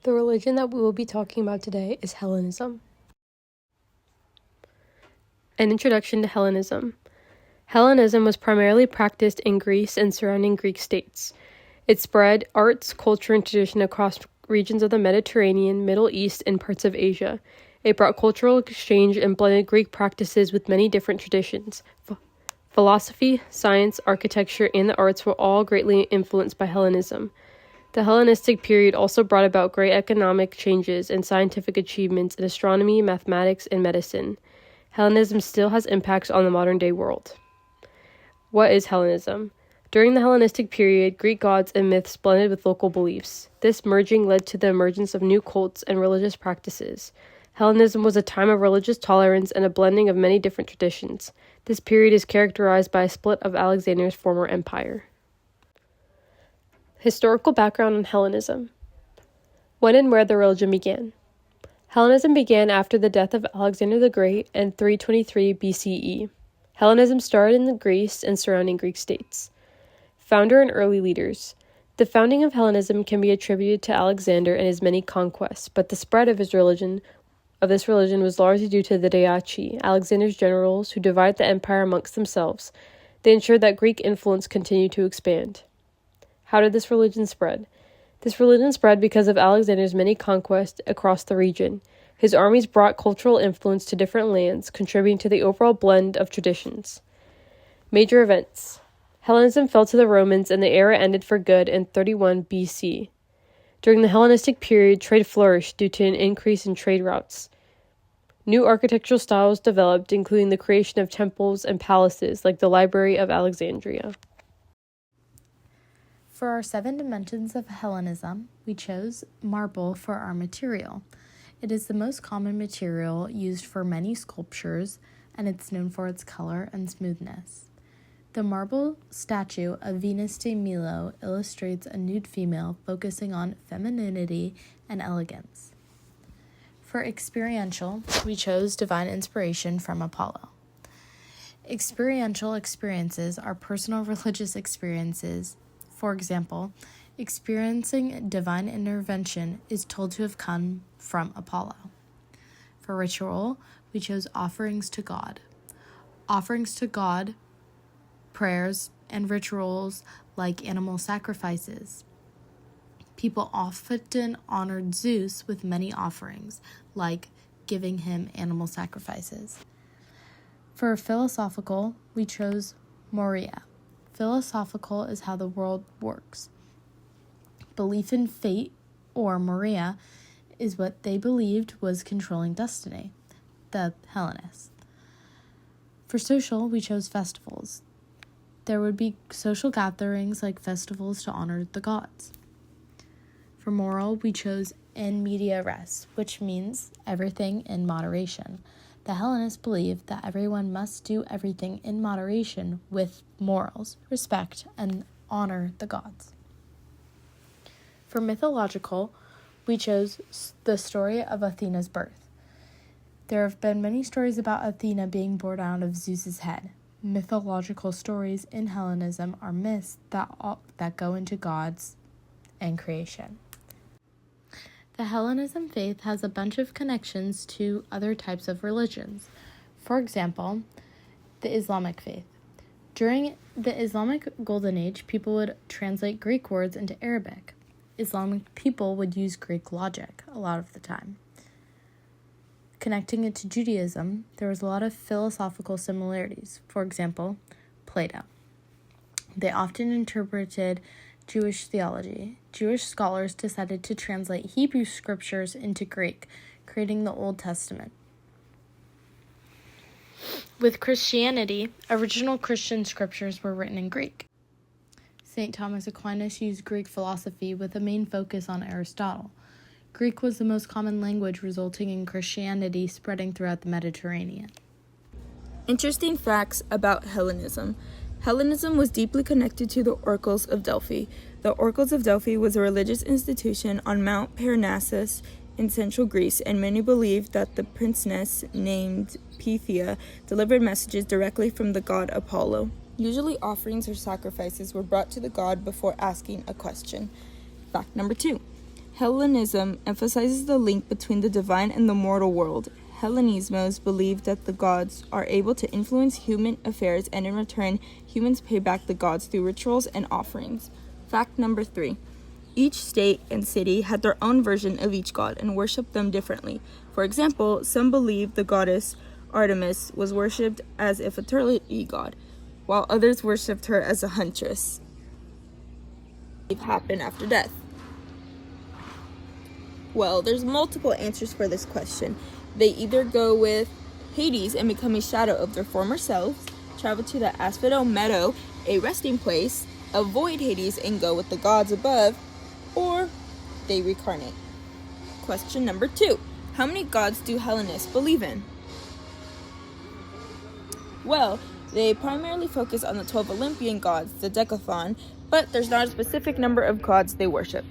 The religion that we will be talking about today is Hellenism. An introduction to Hellenism. Hellenism was primarily practiced in Greece and surrounding Greek states. It spread arts, culture, and tradition across regions of the Mediterranean, Middle East, and parts of Asia. It brought cultural exchange and blended Greek practices with many different traditions. Philosophy, science, architecture, and the arts were all greatly influenced by Hellenism. The Hellenistic period also brought about great economic changes and scientific achievements in astronomy, mathematics, and medicine. Hellenism still has impacts on the modern-day world. What is Hellenism? During the Hellenistic period, Greek gods and myths blended with local beliefs. This merging led to the emergence of new cults and religious practices. Hellenism was a time of religious tolerance and a blending of many different traditions. This period is characterized by a split of Alexander's former empire. Historical background on Hellenism. When and where the religion began. Hellenism began after the death of Alexander the Great in 323 BCE. Hellenism started in Greece and surrounding Greek states. Founder and early leaders. The founding of Hellenism can be attributed to Alexander and his many conquests, but the spread of this religion was largely due to the Daciae, Alexander's generals, who divided the empire amongst themselves. They ensured that Greek influence continued to expand. How did this religion spread? This religion spread because of Alexander's many conquests across the region. His armies brought cultural influence to different lands, contributing to the overall blend of traditions. Major events. Hellenism fell to the Romans and the era ended for good in 31 BC. During the Hellenistic period, trade flourished due to an increase in trade routes. New architectural styles developed, including the creation of temples and palaces like the Library of Alexandria. For our 7 dimensions of Hellenism, we chose marble for our material. It is the most common material used for many sculptures, and it's known for its color and smoothness. The marble statue of Venus de Milo illustrates a nude female focusing on femininity and elegance. For experiential, we chose divine inspiration from Apollo. Experiential experiences are personal religious experiences. For example, experiencing divine intervention is told to have come from Apollo. For ritual, we chose offerings to God. Offerings to God, prayers, and rituals like animal sacrifices. People often honored Zeus with many offerings, like giving him animal sacrifices. For philosophical, we chose Moria. Philosophical is how the world works. Belief in fate, or Moria, is what they believed was controlling destiny, the Hellenists. For social, we chose festivals. There would be social gatherings like festivals to honor the gods. For moral, we chose in media res, which means everything in moderation. The Hellenists believed that everyone must do everything in moderation with morals, respect, and honor the gods. For mythological, we chose the story of Athena's birth. There have been many stories about Athena being born out of Zeus's head. Mythological stories in Hellenism are myths that go into gods and creation. The Hellenism faith has a bunch of connections to other types of religions. For example, the Islamic faith. During the Islamic Golden Age, people would translate Greek words into Arabic. Islamic people would use Greek logic a lot of the time. Connecting it to Judaism, there was a lot of philosophical similarities. For example, Plato. They often interpreted Jewish theology. Jewish scholars decided to translate Hebrew scriptures into Greek, creating the Old Testament. With Christianity, original Christian scriptures were written in Greek. St. Thomas Aquinas used Greek philosophy with a main focus on Aristotle. Greek was the most common language, resulting in Christianity spreading throughout the Mediterranean. Interesting facts about Hellenism. Hellenism was deeply connected to the Oracles of Delphi. The Oracles of Delphi was a religious institution on Mount Parnassus in central Greece, and many believed that the princess named Pythia delivered messages directly from the god Apollo. Usually offerings or sacrifices were brought to the god before asking a question. Fact number 2. Hellenism emphasizes the link between the divine and the mortal world. Hellenismos believe that the gods are able to influence human affairs, and in return, humans pay back the gods through rituals and offerings. Fact number 3. Each state and city had their own version of each god and worshipped them differently. For example, some believed the goddess Artemis was worshipped as a fertility god, while others worshipped her as a huntress. What happened after death? Well, there's multiple answers for this question. They either go with Hades and become a shadow of their former selves, travel to the Asphodel Meadow, a resting place, avoid Hades and go with the gods above, or they reincarnate. Question number 2. How many gods do Hellenists believe in? Well, they primarily focus on the 12 Olympian gods, the Decathon, but there's not a specific number of gods they worship.